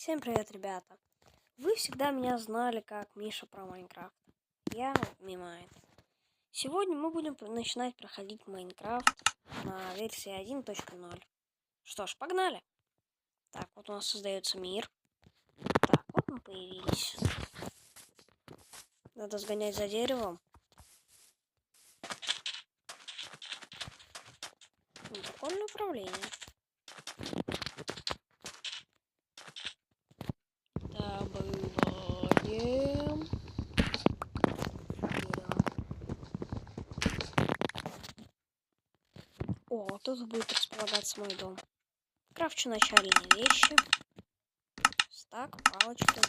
Всем привет, ребята! Вы всегда меня знали как Миша про Майнкрафт. Я Мимайн. Сегодня мы будем начинать проходить Майнкрафт на версии 1.0. Что ж, погнали! Так, вот у нас создается мир. Так, вот мы появились. Надо сгонять за деревом. Прикольное управление. Добываем. О, тут будет располагаться мой дом. Крафчу начальные вещи. Стак, палочки.